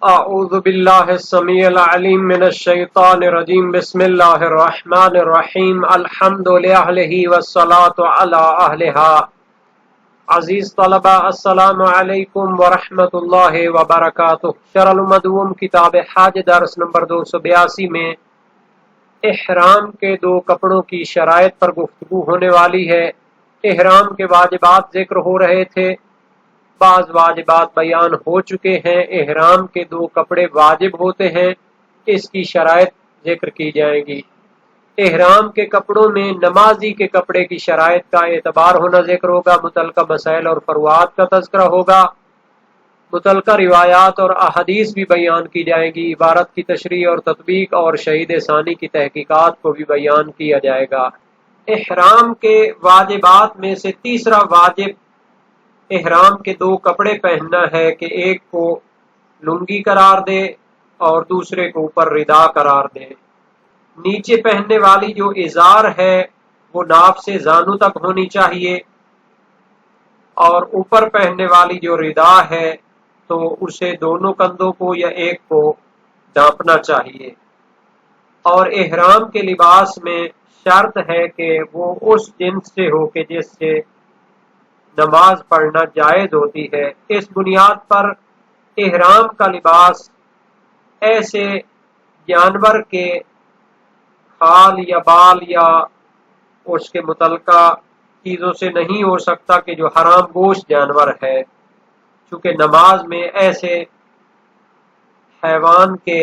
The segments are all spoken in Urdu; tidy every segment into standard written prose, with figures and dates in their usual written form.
اعوذ باللہ السمیع العلیم من الشیطان الرجیم بسم اللہ الرحمن الرحیم الحمد للہ والصلاة علی اہلہا۔ عزیز طلبہ السلام علیکم ورحمۃ اللہ وبرکاتہ۔ شرح المدوم کتاب حج درس نمبر 282 میں احرام کے دو کپڑوں کی شرائط پر گفتگو ہونے والی ہے۔ احرام کے واجبات ذکر ہو رہے تھے، بعض واجبات بیان ہو چکے ہیں۔ احرام کے دو کپڑے واجب ہوتے ہیں، اس کی شرائط ذکر کی جائیں گی۔ احرام کے کپڑوں میں نمازی کے کپڑے کی شرائط کا اعتبار ہونا ذکر ہوگا، متعلقہ مسائل اور فروعات کا تذکرہ ہوگا، متعلقہ روایات اور احادیث بھی بیان کی جائیں گی، عبارت کی تشریح اور تطبیق اور شہید ثانی کی تحقیقات کو بھی بیان کیا جائے گا۔ احرام کے واجبات میں سے تیسرا واجب احرام کے دو کپڑے پہننا ہے کہ ایک کو لنگی قرار دے اور دوسرے کو اوپر ردا قرار دے۔ نیچے پہننے والی جو ازار ہے وہ ناف سے زانو تک ہونی چاہیے، اور اوپر پہننے والی جو ردا ہے تو اسے دونوں کندھوں کو یا ایک کو ڈھانپنا چاہیے۔ اور احرام کے لباس میں شرط ہے کہ وہ اس جنس سے ہو کہ جس سے نماز پڑھنا جائز ہوتی ہے۔ اس بنیاد پر احرام کا لباس ایسے جانور کے کھال یا بال یا اس کے متعلقہ چیزوں سے نہیں ہو سکتا کہ جو حرام گوشت جانور ہے، چونکہ نماز میں ایسے حیوان کے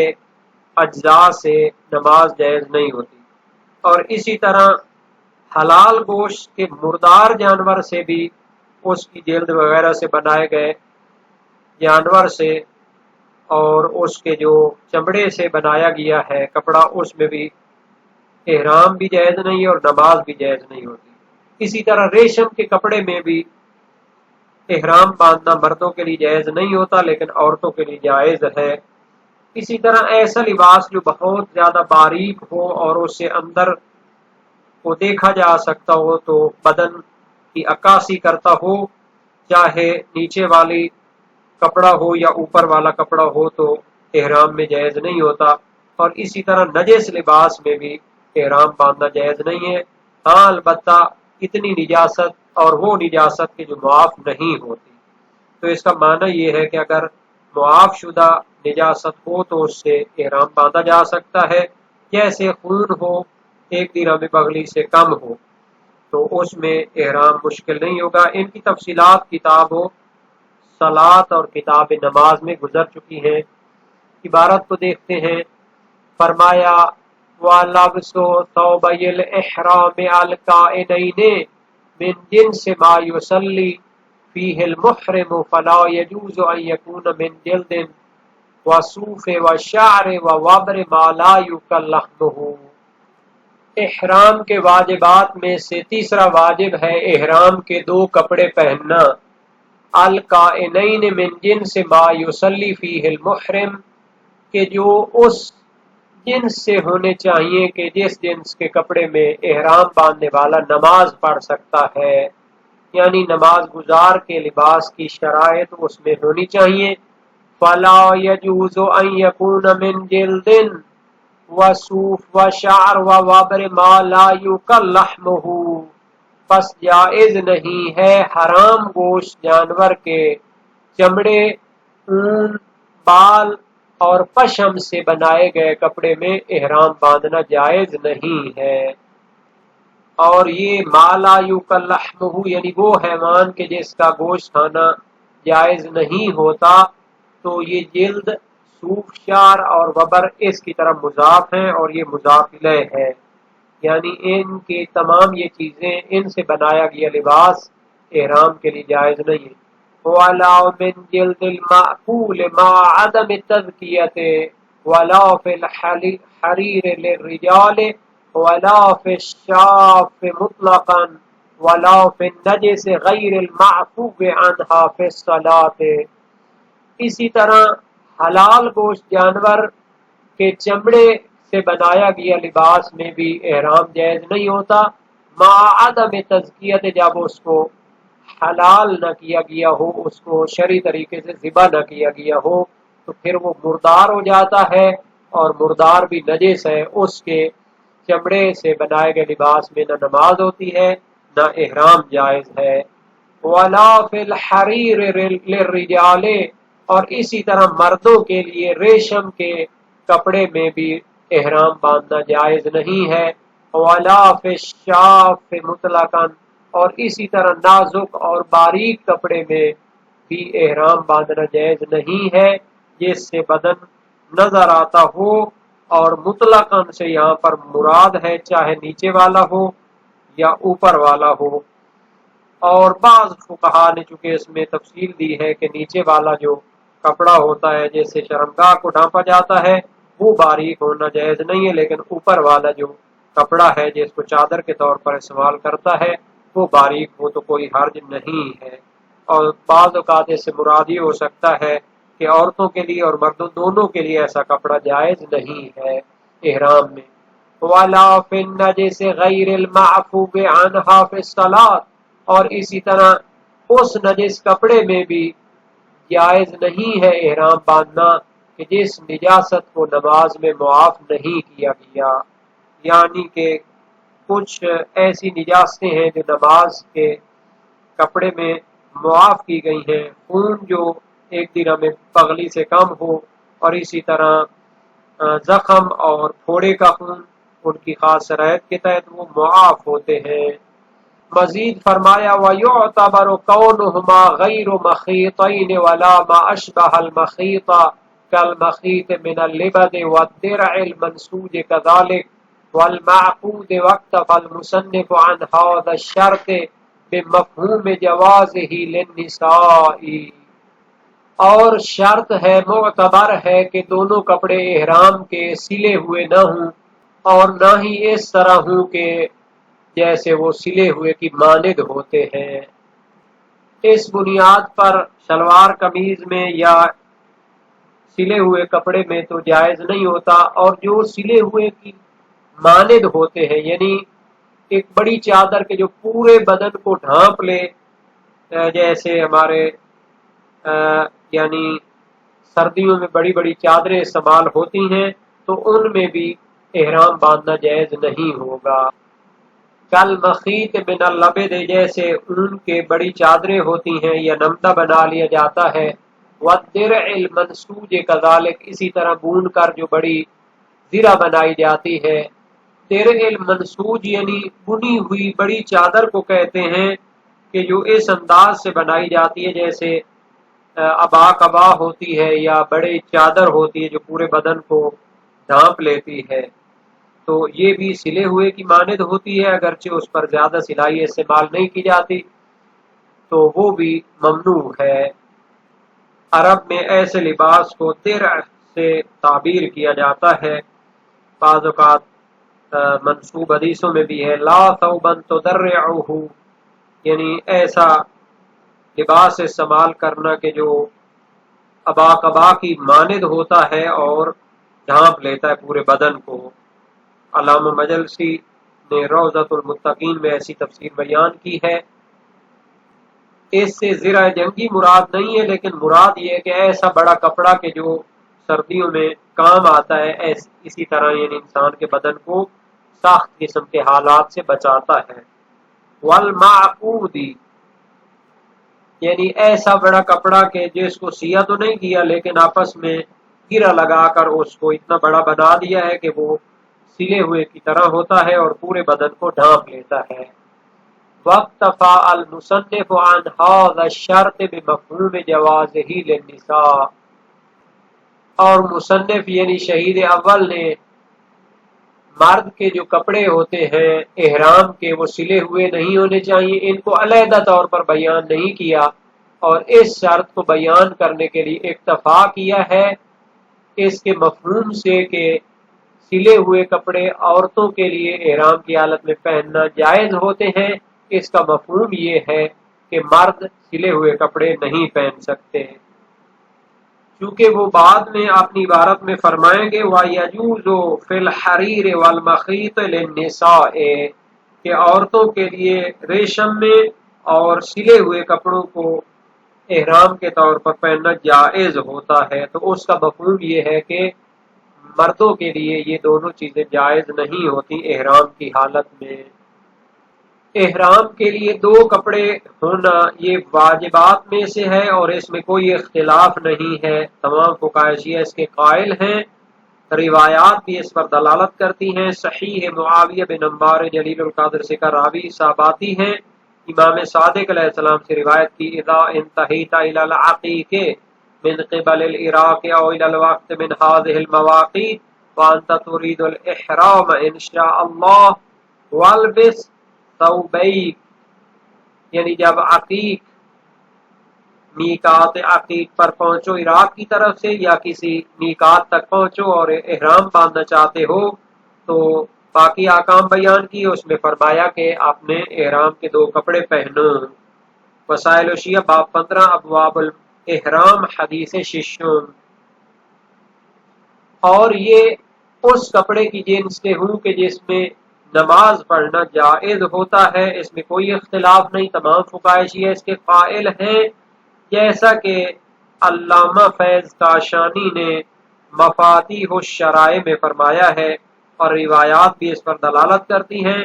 اجزاء سے نماز جائز نہیں ہوتی۔ اور اسی طرح حلال گوشت کے مردار جانور سے بھی، اس کی جلد وغیرہ سے بنائے گئے جانور سے اور اس کے جو چمڑے سے بنایا گیا ہے کپڑا، اس میں بھی احرام بھی جائز نہیں اور نماز بھی جائز نہیں ہوتی۔ اسی طرح ریشم کے کپڑے میں بھی احرام باندھنا مردوں کے لیے جائز نہیں ہوتا، لیکن عورتوں کے لیے جائز ہے۔ اسی طرح ایسا لباس جو بہت زیادہ باریک ہو اور اس سے اندر کو دیکھا جا سکتا ہو، تو بدن کی عکاسی کرتا ہو، چاہے نیچے والی کپڑا ہو یا اوپر والا کپڑا ہو، تو احرام میں جائز نہیں ہوتا۔ اور اسی طرح نجس لباس میں بھی احرام باندھنا جائز نہیں ہے۔ ہاں البتہ اتنی نجاست اور وہ نجاست کے جو معاف نہیں ہوتی، تو اس کا معنی یہ ہے کہ اگر معاف شدہ نجاست ہو تو اس سے احرام باندھا جا سکتا ہے، جیسے خون ہو 1 درہم بغلی سے کم ہو تو اس میں احرام مشکل نہیں ہوگا۔ ان کی تفصیلات کتاب و صلاۃ اور کتاب نماز میں گزر چکی ہیں۔ عبارت کو دیکھتے ہیں۔ فرمایا وَلَبْسُ ثَوْبَيِ الْإِحْرَامِ الْكَائِنَيْنِ مِنْ جِنْسِ مَا يُصَلِّي فِيهِ الْمُحْرِمُ فَلَا يَجُوزُ أَنْ يَكُونَ مِنْ جِلْدٍ وَصُوفٍ وَالشَّعْرِ وَوَبْرِ مَا لَا يُؤْكَلُ لَحْمُهُ۔ احرام کے واجبات میں سے تیسرا واجب ہے احرام کے دو کپڑے پہننا، الکائنین من جنس ما یصلی فیہ المحرم، کہ جو اس جنس سے ہونے چاہیے کہ جس جنس کے کپڑے میں احرام باندھنے والا نماز پڑھ سکتا ہے، یعنی نماز گزار کے لباس کی شرائط اس میں ہونی چاہیے۔ فلا یجوز ان یکون من جلد وصوف وشعر ووبر ما لا یؤکل لحمہ، پس جائز نہیں ہے حرام گوشت جانور کے چمڑے، اون، بال اور پشم سے بنائے گئے کپڑے میں احرام باندھنا جائز نہیں ہے۔ اور یہ ما لا یؤکل لحمہ یعنی وہ حیوان کے جس کا گوشت کھانا جائز نہیں ہوتا، تو یہ جلد، صوف، شعر اور وبر اس کی طرف مضاف ہیں اور یہ مضاف الیہ ہے، یعنی ان کی تمام یہ چیزیں، ان سے بنایا گیا لباس احرام کے لیے جائز نہیں ہے۔ وَلَا مِن جِلْدِ الْمَأْكُولِ مَعَ عَدَمِ التَّذْكِيَةِ وَلَا فِي الْحَرِيرِ لِلرِّجَالِ وَلَا فِي الشَّافِّ مُطْلَقًا وَلَا فِي النَّجِسِ غَيْرِ الْمَعْفُوِّ عَنْهَا فِي الصَّلَاةِ۔ اسی طرح حلال گوشت جانور کے چمڑے سے بنایا گیا لباس میں بھی احرام جائز نہیں ہوتا، مع عدم تزکیت، جب اس کو حلال نہ کیا گیا ہو، اس کو شرعی طریقے سے ذبح نہ کیا گیا ہو، تو پھر وہ مردار ہو جاتا ہے، اور مردار بھی نجس ہے، اس کے چمڑے سے بنائے گئے لباس میں نہ نماز ہوتی ہے نہ احرام جائز ہے۔ وَلَا فِي الْحَرِيرِ لِلرِّجَالِ، اور اسی طرح مردوں کے لیے ریشم کے کپڑے میں بھی احرام باندھنا جائز نہیں ہے۔ وَلَا فِي الشَّافِ مُطْلَقًا، اور اسی طرح نازک اور باریک کپڑے میں بھی احرام باندھنا جائز نہیں ہے جس سے بدن نظر آتا ہو، اور مطلقاً سے یہاں پر مراد ہے چاہے نیچے والا ہو یا اوپر والا ہو۔ اور بعض فقہا نے چونکہ اس میں تفصیل دی ہے کہ نیچے والا جو کپڑا ہوتا ہے جیسے شرمگاہ کو ڈھانپا جاتا ہے وہ باریک ہونا جائز نہیں ہے، لیکن اوپر والا جو کپڑا ہے جس کو چادر کے طور پر استعمال کرتا ہے وہ باریک ہو تو کوئی حرج نہیں ہے۔ اور بعض اوقات اس سے مراد یہ ہو سکتا ہے کہ عورتوں کے لیے اور مردوں دونوں کے لیے ایسا کپڑا جائز نہیں ہے احرام میں۔ وَلَا فِي النَّجِسِ غَيْرِ الْمَعْفُوِّ عَنْهَا فِي الصَّلَاةِ، اور اسی طرح اس نجس کپڑے میں بھی جائز نہیں ہے احرام باندھنا کہ جس نجاست کو نماز میں معاف نہیں کیا گیا، یعنی کہ کچھ ایسی نجاستیں ہیں جو نماز کے کپڑے میں معاف کی گئی ہیں، خون جو ایک دن میں پگلی سے کم ہو، اور اسی طرح زخم اور پھوڑے کا خون ان کی خاص شرائط کے تحت وہ معاف ہوتے ہیں۔ مزید فرمایا وَيُعْتَبَرُ كَوْنُهُمَا غَيْرُ مَخِيطَيْنِ وَلَا مَا أَشْبَهَ الْمَخِيطَ كَالْمَخِيطِ مِنَ اللِّبَدِ وَالدِّرْعِ الْمَنْسُوجِ كَذَلِكَ وَالْمَعْقُودِ وَاكْتَفَى الْمُصَنِّفُ عَنْ هَذَا الشَّرْطِ بِمَفْهُومِ جَوَازِهِ لِلنِّسَاءِ، اور شرط ہے معتبر ہے کہ دونوں کپڑے احرام کے سلے ہوئے نہ ہوں، اور نہ ہی اس طرح ہوں کہ جیسے وہ سلے ہوئے کی مانند ہوتے ہیں۔ اس بنیاد پر شلوار قمیض میں یا سلے ہوئے کپڑے میں تو جائز نہیں ہوتا، اور جو سلے ہوئے کی مانند ہوتے ہیں یعنی ایک بڑی چادر کے جو پورے بدن کو ڈھانپ لے، جیسے ہمارے یعنی سردیوں میں بڑی بڑی چادریں استعمال ہوتی ہیں تو ان میں بھی احرام باندھنا جائز نہیں ہوگا۔ کل مخیط من اللبد، جیسے اون کے بڑی چادریں ہوتی ہیں یا نمدہ بنا لیا جاتا ہے، والدرع المنسوج کذالک، اسی طرح بون کر جو بڑی زرہ بنائی جاتی ہے۔ درع المنسوج یعنی بنی ہوئی بڑی چادر کو کہتے ہیں کہ جو اس انداز سے بنائی جاتی ہے جیسے ابا کبا ہوتی ہے یا بڑی چادر ہوتی ہے جو پورے بدن کو ڈھانپ لیتی ہے، تو یہ بھی سلے ہوئے کی مانند ہوتی ہے، اگرچہ اس پر زیادہ سلائی استعمال نہیں کی جاتی تو وہ بھی ممنوع ہے۔ عرب میں ایسے لباس کو درع سے تعبیر کیا جاتا ہے، بعض اوقات منسوب حدیثوں میں بھی ہے لا ثوبا تدرعه، یعنی ایسا لباس استعمال کرنا کہ جو ابا کبا کی مانند ہوتا ہے اور ڈھانپ لیتا ہے پورے بدن کو۔ علامہ مجلسی نے روضۃ المتقین میں ایسی تفسیر بیان کی ہے۔ اس سے زرہ جنگی مراد نہیں ہے، لیکن مراد یہ ہے کہ ایسا بڑا کپڑا کہ جو سردیوں میں کام آتا ہے، اسی طرح یعنی انسان کے بدن کو سخت قسم کے حالات سے بچاتا ہے۔ والمعقود، یعنی ایسا بڑا کپڑا کہ جس کو سیا تو نہیں کیا لیکن آپس میں گرا لگا کر اس کو اتنا بڑا بنا دیا ہے کہ وہ سلے ہوئے کی طرح ہوتا ہے اور پورے بدن کو ڈھانپ لیتا ہے۔ واکتفى المصنف عن هذا الشرط بمفہوم جوازه للنساء، اور مصنف یعنی شہید اول نے مرد کے جو کپڑے ہوتے ہیں احرام کے وہ سلے ہوئے نہیں ہونے چاہیے، ان کو علیحدہ طور پر بیان نہیں کیا، اور اس شرط کو بیان کرنے کے لیے اکتفا کیا ہے اس کے مفہوم سے کہ سلے ہوئے کپڑے عورتوں کے لیے احرام کی حالت میں پہننا جائز ہوتے ہیں۔ اس کا مفہوم یہ ہے کہ مرد سلے ہوئے کپڑے نہیں پہن سکتے، چونکہ وہ بعد میں اپنی عبارت میں فرمائیں گے وَيَجُوزُ فِي الْحَرِيرِ وَالْمَخِيطِ لِلنِّسَاءِ، کہ عورتوں کے لیے ریشم میں اور سلے ہوئے کپڑوں کو احرام کے طور پر پہننا جائز ہوتا ہے، تو اس کا مفہوم یہ ہے کہ مردوں کے لیے یہ دونوں چیزیں جائز نہیں ہوتی احرام کی حالت میں۔ احرام کے لیے دو کپڑے ہونا یہ واجبات میں سے ہے اور اس میں کوئی اختلاف نہیں ہے، تمام فقہاء شیعہ اس کے قائل ہیں، روایات بھی اس پر دلالت کرتی ہیں۔ صحیح معاویہ بن عمار جلیل القدر سے کا راوی صحاباتی ہیں، امام صادق علیہ السلام سے روایت کی، اذا انتہیت الی العقیق من قبل العراق او الی الوقت من هذه المواقیت وانت تريد الاحرام ان شاء اللہ والبس ثوبیک، یعنی جب عقیق میقات عقیق پر پہنچو عراق کی طرف سے یا کسی میقات تک پہنچو اور احرام باندھنا چاہتے ہو تو باقی احکام بیان کی، اس میں فرمایا کہ آپ نے احرام کے دو کپڑے پہنو۔ وسائل شیعہ باب 15 ابواب الاحرام حدیث ششم، اور یہ اس کپڑے کی جنس کے ہوں کہ جس میں نماز پڑھنا جائز ہوتا ہے، اس میں کوئی اختلاف نہیں، تمام فقہاء شیعہ اس کے قائل ہیں، جیسا کہ علامہ فیض کاشانی نے مفاتیح الشرائع میں فرمایا ہے، اور روایات بھی اس پر دلالت کرتی ہیں۔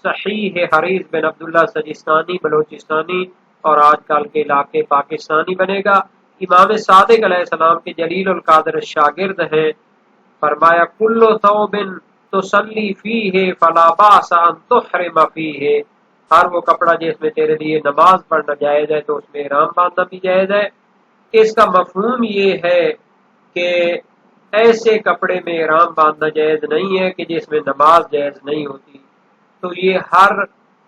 صحیح حریث بن عبداللہ سجستانی بلوچستانی اور آج کل کے علاقے پاکستانی بنے گا، امام صادق علیہ السلام کے جلیل القدر شاگرد ہیں، فرمایا کل ثوب تصلی فیہ فلا باس ان تحرم فیہ، ہر وہ کپڑا جس میں تیرے لیے نماز پڑھنا جائز ہے تو اس میں احرام باندھنا بھی جائز ہے۔ اس کا مفہوم یہ ہے کہ ایسے کپڑے میں احرام باندھنا جائز نہیں ہے کہ جس میں نماز جائز نہیں ہوتی، تو یہ ہر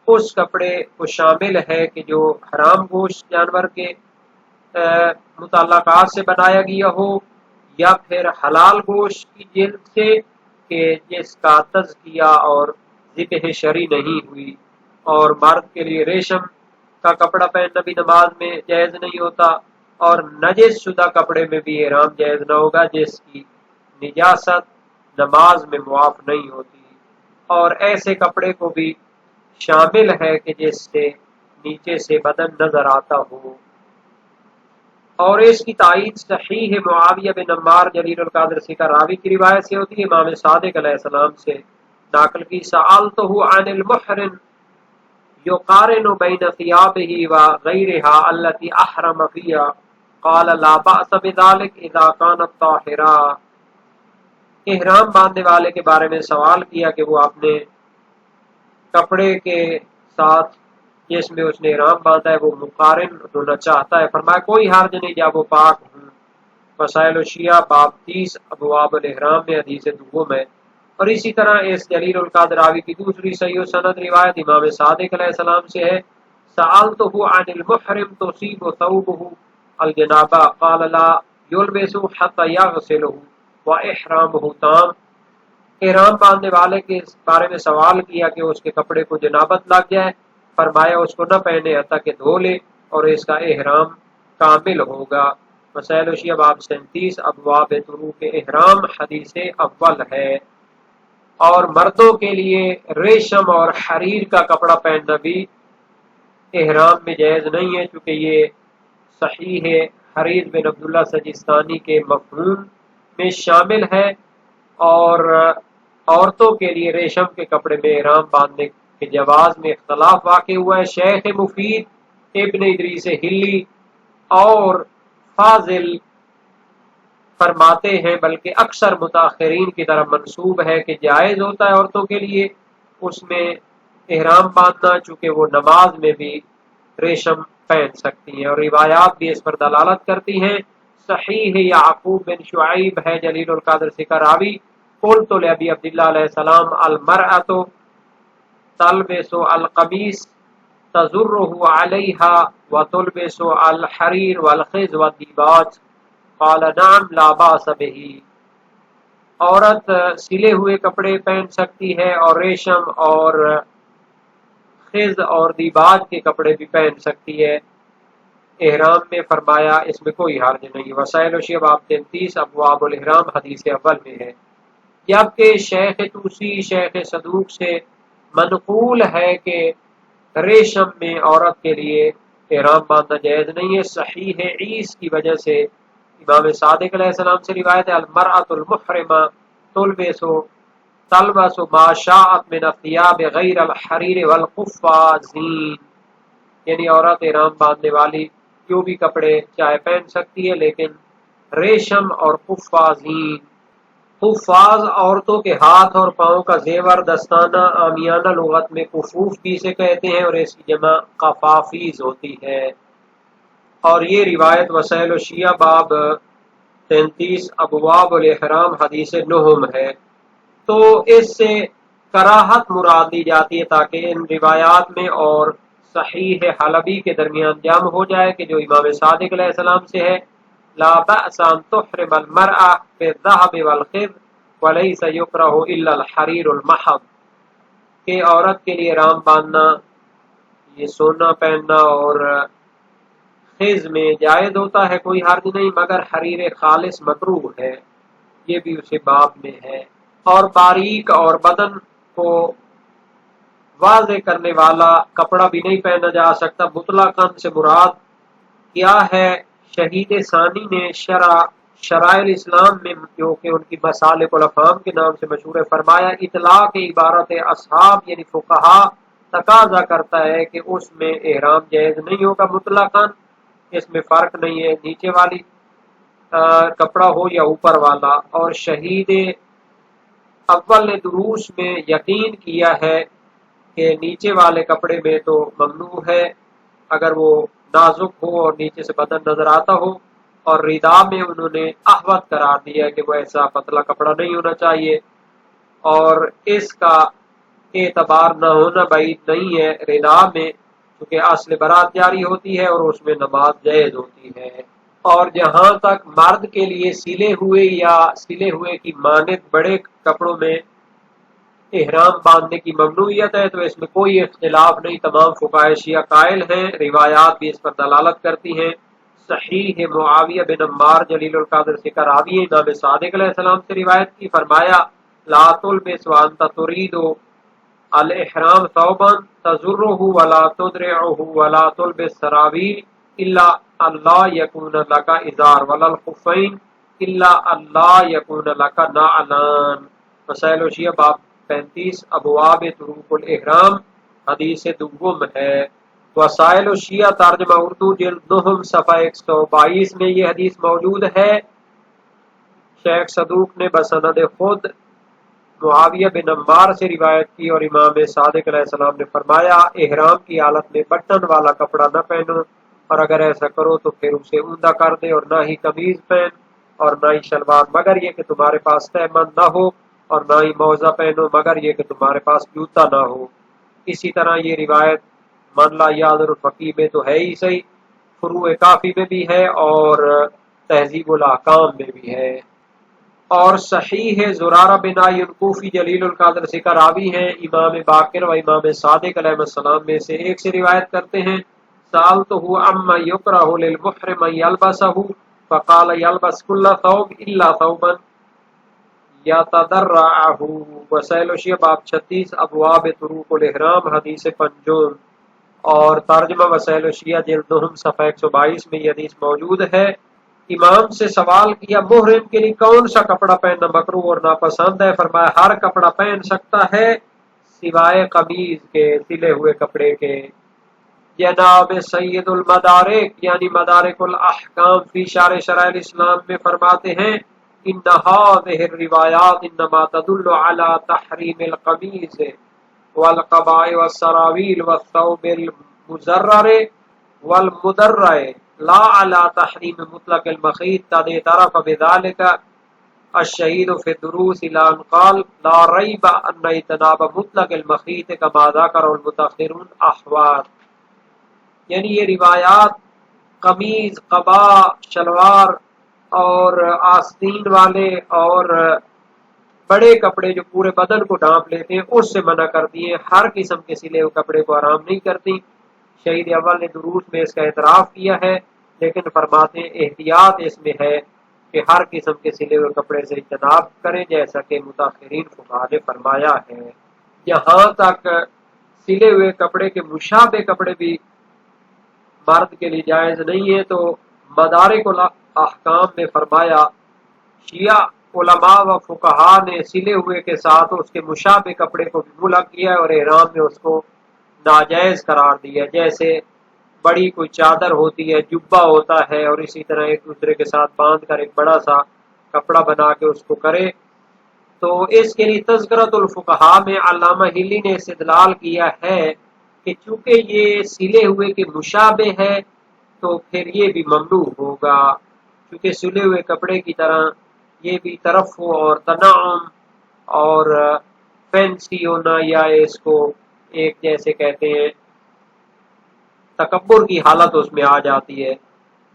اس کپڑے کو شامل ہے کہ جو حرام گوشت جانور کے متعلقات سے بنایا گیا ہو یا پھر حلال گوشت کی جلد سے کہ جس کا تزکیہ اور ذبح شرعی نہیں ہوئی، اور مرد کے لیے ریشم کا کپڑا پہننا بھی نماز میں جائز نہیں ہوتا، اور نجس شدہ کپڑے میں بھی احرام جائز نہ ہوگا جس کی نجاست نماز میں معاف نہیں ہوتی، اور ایسے کپڑے کو بھی شامل ہے کہ جس سے نیچے سے بدن نظر آتا ہو۔ اور اس کی تائید صحیح معاویہ بن عمار جلیل القدر سے کا راوی کی روایت سے ہوتی ہے، امام صادق علیہ السلام سے ناقل کی، سألتہ عن المحرم یقارن بین ثیابہ وغیرها التي احرم فیها قال لا بأس بذلك اذا كانت طاہرا، احرام باندھنے والے کے بارے میں سوال کیا کہ وہ اپنے کپڑے کے ساتھ جس میں اس نے احرام باندھا ہے وہ مقارن ہونا چاہتا ہے، فرمایا کوئی حرج نہیں جب وہ پاک ہوں۔ وسائل الشیعہ باب 30 ابواب الاحرام میں حدیث دوم ہے، اور اسی طرح اس جلیل القدر راوی کی دوسری صحیح سند روایت امام صادق علیہ السلام سے ہے، سألتہ عن المحرم تصیب ثوبہ الجنابہ قال لا یلبس حتی یغسلہ واحرامہ تام، احرام باندھنے والے کے بارے میں سوال کیا کہ اس کے کپڑے کو جنابت لگ جائے، فرمایا اس کو نہ پہنے حتیٰ کہ دھو لے اور اس کا احرام کامل ہوگا۔ مسائل وشیہ باب 37 ابواب طروق احرام حدیث اول ہے۔ اور مردوں کے لیے ریشم اور حریر کا کپڑا پہننا بھی احرام میں جائز نہیں ہے، چونکہ یہ صحیح ہے حریث بن عبداللہ سجستانی کے مفہوم میں شامل ہے، اور عورتوں کے لیے ریشم کے کپڑے میں احرام باندھنے کے جواز میں اختلاف واقع ہوا ہے۔ شیخ مفید ابن ادریس ہلی اور فاضل فرماتے ہیں بلکہ اکثر متاخرین کی طرف منسوب ہے کہ جائز ہوتا ہے عورتوں کے لیے اس میں احرام باندھنا، چونکہ وہ نماز میں بھی ریشم پہن سکتی ہیں، اور روایات بھی اس پر دلالت کرتی ہیں۔ صحیح یعقوب بن شعیب ہے جلیل القدر سے کا راوی، قلت لابی عبداللہ علیہ السلام المرأۃ تلبس القمیص تزرہ علیہا وتلبس الحریر والخز والدیباج قال نعم لا باس بہ، عورت سلے ہوئے کپڑے پہن سکتی ہے اور ریشم اور خز اور دیباج کے کپڑے بھی پہن سکتی ہے احرام میں، فرمایا اس میں کوئی حرج نہیں۔ وسائل وشیہ باب 33 ابواب الاحرام حدیث اول میں ہے، جبکہ شیخ توسی شیخ صدوق سے منقول ہے کہ ریشم میں عورت کے لیے احرام باندھنا جائز نہیں ہے۔ صحیح ہے عیس کی وجہ سے امام صادق علیہ السلام سے روایت ہے المرأۃ المحرمہ تلبس ما شاءت من الثياب غیر الحریر والقفازین، یعنی عورت احرام باندھنے والی جو بھی کپڑے چاہے پہن سکتی ہے لیکن ریشم اور قفازین، قفاز عورتوں کے ہاتھ اور پاؤں کا زیور دستانہ عامیانہ لغت میں کفوف بھی سے کہتے ہیں اور اس کی جمع قفافیز ہوتی ہے۔ اور یہ روایت وسائل الشیعہ باب 33 ابواب الاحرام حدیث نہم ہے۔ تو اس سے کراہت مراد دی جاتی ہے تاکہ ان روایات میں اور صحیح حلبی کے درمیان جمع ہو جائے کہ جو امام صادق علیہ السلام سے ہے لا بأس ان تحرم المرأة بالذهب والخضر وليس يكره الا الحرير المحض، کہ عورت کے لیے احرام باندھنا یہ سونا پہننا اور خز میں جائز ہوتا ہے، کوئی حرج نہیں، مگر حریر خالص مکروہ ہے، یہ بھی اسی باب میں ہے۔ اور باریک اور بدن کو واضح کرنے والا کپڑا بھی نہیں پہنا جا سکتا۔ مطلقاً سے مراد کیا ہے؟ شہید ثانی نے شرائع الاسلام میں جو کہ ان کی مسالک الافہام کے نام سے مشہور ہے فرمایا اطلاق عبارت اصحاب یعنی فقہا تقاضا کرتا ہے کہ اس میں احرام جائز نہیں ہوگا مطلقاً، اس میں فرق نہیں ہے نیچے والی کپڑا ہو یا اوپر والا۔ اور شہید اول نے دروس میں یقین کیا ہے کہ نیچے والے کپڑے میں تو ممنوع ہے اگر وہ نازک ہو اور نیچے سے بدن نظر آتا ہو، اور ردا میں انہوں نے احوط قرار دیا کہ وہ ایسا پتلا کپڑا نہیں ہونا چاہیے، اور اس کا اعتبار نہ ہونا بعید نہیں ہے ردا میں، کیونکہ اصل برات جاری ہوتی ہے اور اس میں نماز جائز ہوتی ہے۔ اور جہاں تک مرد کے لیے سلے ہوئے یا سلے ہوئے کی مانند بڑے کپڑوں میں احرام باندھنے کی ممنوعیت ہے تو اس میں کوئی اختلاف نہیں، تمام فقہاء شیعہ قائل ہیں، روایات بھی اس پر دلالت کرتی ہیں۔ صحیح معاویہ بن عمار جلیل القدر سے راوی امام صادق علیہ السلام سے روایت کی، فرمایا لا تلبس وانت تريد الاحرام ثوبا تزره ولا تدرعه ولا تلبس سراویل الا اللہ یکون لک ازار ولا الخفین الا اللہ یکون لک نعلان۔ مسائل شیعہ باب 35 ابواب طروق الاحرام حدیث دوم ہے۔ وسائل الشیعہ ترجمہ اردو جلد 9 صفحہ 122 میں یہ حدیث موجود ہے۔ شیخ صدوق نے بسند خود معاویہ بن عمار سے روایت کی اور امام صادق علیہ السلام نے فرمایا احرام کی حالت میں بٹن والا کپڑا نہ پہنو، اور اگر ایسا کرو تو پھر اسے اوندا کر دے، اور نہ ہی قمیض پہن اور نہ ہی شلوار مگر یہ کہ تمہارے پاس تہمند نہ ہو، اور نہ ہی موزہ پہنو مگر یہ کہ تمہارے پاس جوتا نہ ہو۔ اسی طرح یہ روایت من لا یعذر الفقیہ میں تو ہے ہی صحیح، فروع کافی میں بھی ہے اور تہذیب الاحکام میں بھی ہے۔ اور صحیح ہے زرارہ بن ینقوفی جلیل القدر سے راوی ہیں، امام باقر و امام صادق علیہ السلام میں سے ایک سے روایت کرتے ہیں سألتہ عما یکرہ للمحرم یلبسہ فقال یلبس کل ثوب الا ثوبا یتدرعہ۔ وسائل الشیعہ باب 36 ابواب طروق الاحرام حدیث 50 اور ترجمہ وسائل الشیعہ جلد 9 صفحہ 122 میں یہ حدیث موجود ہے۔ امام سے سوال کیا محرم کے لیے کون سا کپڑا پہننا مکروہ اور ناپسند ہے؟ فرمایا ہر کپڑا پہن سکتا ہے سوائے قمیض کے، سلے ہوئے کپڑے کے۔ جناب سید المدارک یعنی مدارک الاحکام فی شرح شرائع الاسلام میں فرماتے ہیں ان هذه الروایات انما تدل على تحریم القمیض والقباء والسراویل والثوب المزرر والمدرع لا على تحریم مطلق المخیط قد اعترف بذلك الشہید فی الدروس الى ان قال لا ریب ان اجتناب مطلق المخیط كما ذکر المتاخرون احوال۔ یعنی یہ روایات قمیض، قبا، شلوار اور آستین والے اور بڑے کپڑے جو پورے بدن کو ڈھانپ لیتے ہیں اس سے منع کرتی ہیں، ہر قسم کے سلے ہوئے کپڑے کو حرام نہیں کرتی۔ شہید اول نے دروس میں اس کا اعتراف کیا ہے لیکن فرماتے ہیں احتیاط اس میں ہے کہ ہر قسم کے سلے ہوئے کپڑے سے اجتناب کریں جیسا کہ متاخرین فقہاء نے فرمایا ہے۔ یہاں تک سلے ہوئے کپڑے کے مشابہ کپڑے بھی مرد کے لیے جائز نہیں ہے۔ تو مدارک الاحکام میں فرمایا شیعہ علماء و فقہا نے سلے ہوئے کے ساتھ اس کے مشابہ کپڑے کو بھی ملغ کیا اور احرام میں اس کو ناجائز قرار دیا، جیسے بڑی کوئی چادر ہوتی ہے، جبہ ہوتا ہے، اور اسی طرح ایک دوسرے کے ساتھ باندھ کر ایک بڑا سا کپڑا بنا کے اس کو کرے۔ تو اس کے لیے تذکرۃ الفقہا میں علامہ ہلی نے استدلال کیا ہے کہ چونکہ یہ سلے ہوئے کے مشابہ ہے تو پھر یہ بھی ممنوع ہوگا، کیونکہ سلے ہوئے کپڑے کی طرح یہ بھی ترفع اور تنعم اور فینسی ہونا، یا اس کو ایک جیسے کہتے ہیں تکبر کی حالت اس میں آ جاتی ہے۔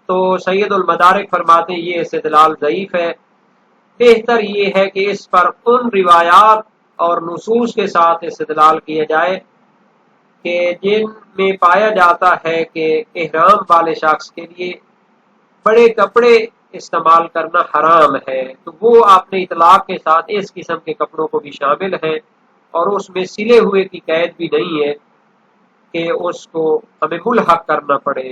تو سید المدارک فرماتے ہیں یہ استدلال ضعیف ہے، بہتر یہ ہے کہ اس پر ان روایات اور نصوص کے ساتھ استدلال کیا جائے کہ جن میں پایا جاتا ہے کہ احرام والے شخص کے لیے بڑے کپڑے استعمال کرنا حرام ہے، تو وہ اپنے اطلاق کے ساتھ اس قسم کے کپڑوں کو بھی شامل ہے، اور اس میں سلے ہوئے کی قید بھی نہیں ہے کہ اس کو ہمیں ملحق کرنا پڑے۔